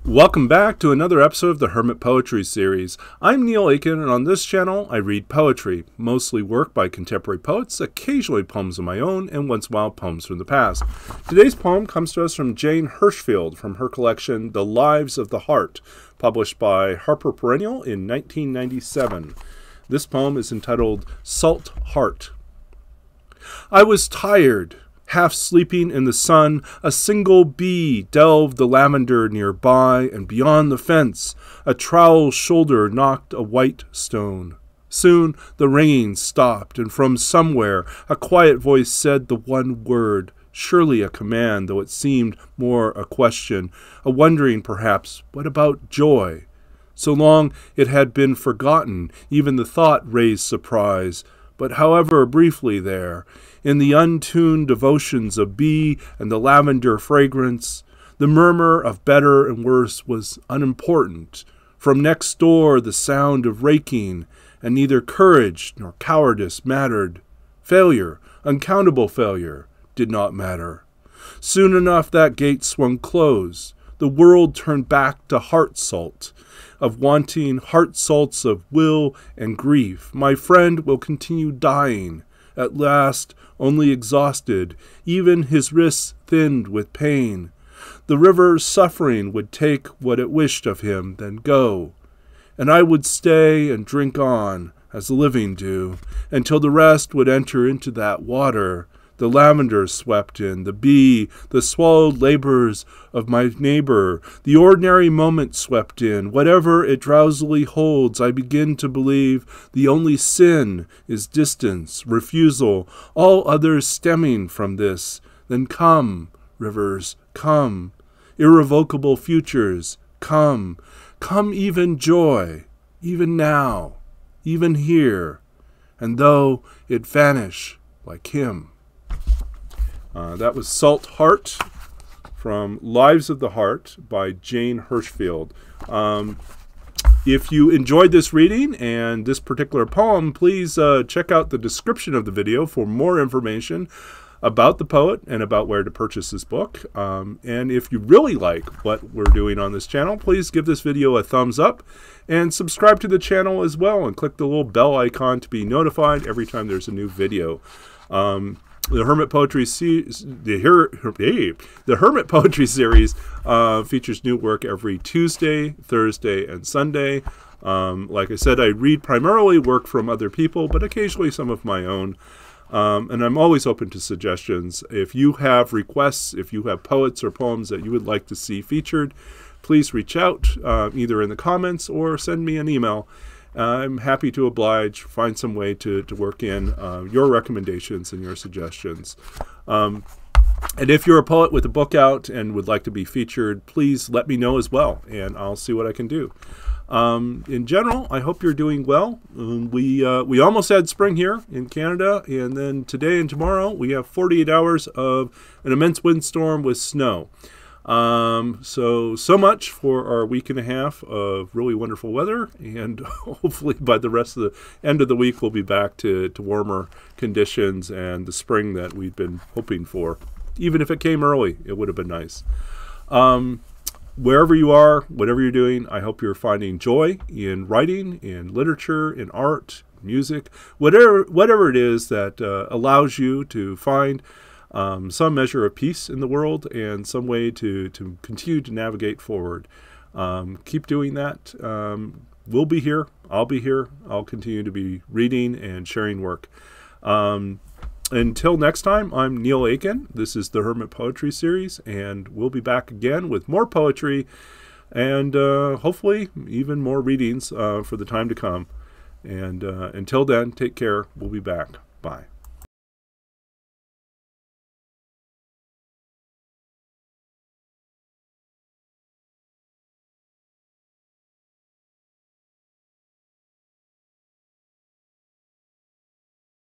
Welcome back to another episode of the Hermit Poetry Series. I'm Neil Aitken, and on this channel I read poetry, mostly work by contemporary poets, occasionally poems of my own, and once in a while poems from the past. Today's poem comes to us from Jane Hirshfield from her collection The Lives of the Heart, published by HarperPerennial in 1997. This poem is entitled Salt Heart. I was tired. Half sleeping in the sun, a single bee delved the lavender nearby, and beyond the fence, a trowel's shoulder knocked a white stone. Soon the ringing stopped, and from somewhere a quiet voice said the one word, surely a command, though it seemed more a question, a wondering perhaps, what about joy? So long it had been forgotten, even the thought raised surprise. But however briefly there, in the untuned devotions of bee and the lavender fragrance, the murmur of better and worse was unimportant. From next door the sound of raking, and neither courage nor cowardice mattered. Failure, uncountable failure, did not matter. Soon enough that gate swung close. The world turned back to heart salt, of wanting heart salts of will and grief. My friend will continue dying, at last only exhausted, even his wrists thinned with pain. The river's suffering would take what it wished of him, then go. And I would stay and drink on, as the living do, until the rest would enter into that water. The lavender swept in, the bee, the swallowed labors of my neighbor. The ordinary moment swept in. Whatever it drowsily holds, I begin to believe the only sin is distance, refusal, all others stemming from this. Then come, rivers, come. Irrevocable futures, come. Come even joy, even now, even here. And though it vanish like him. That was Salt Heart from Lives of the Heart by Jane Hirshfield. If you enjoyed this reading and this particular poem, please check out the description of the video for more information about the poet and about where to purchase this book. And if you really like what we're doing on this channel, please give this video a thumbs up and subscribe to the channel as well, and click the little bell icon to be notified every time there's a new video. The Hermit Poetry Series features new work every Tuesday, Thursday, and Sunday. Like I said, I read primarily work from other people, but occasionally some of my own. And I'm always open to suggestions. If you have requests, if you have poets or poems that you would like to see featured, please reach out either in the comments or send me an email. I'm happy to oblige, find some way to work in your recommendations and your suggestions. And if you're a poet with a book out and would like to be featured, please let me know as well, and I'll see what I can do. In general, I hope you're doing well. We almost had spring here in Canada, and then today and tomorrow we have 48 hours of an immense windstorm with snow. So much for our week and a half of really wonderful weather, and hopefully by the rest of the end of the week we'll be back to warmer conditions and the spring that we've been hoping for. Even if it came early, it would have been nice. Wherever you are, whatever you're doing, I hope you're finding joy in writing, in literature, in art, music, whatever it is that allows you to find some measure of peace in the world and some way to continue to navigate forward. Keep doing that. We'll be here. I'll be here. I'll continue to be reading and sharing work. Until next time, I'm Neil Aitken. This is the Hermit Poetry Series, and we'll be back again with more poetry and hopefully even more readings for the time to come. And until then, take care. We'll be back. Bye.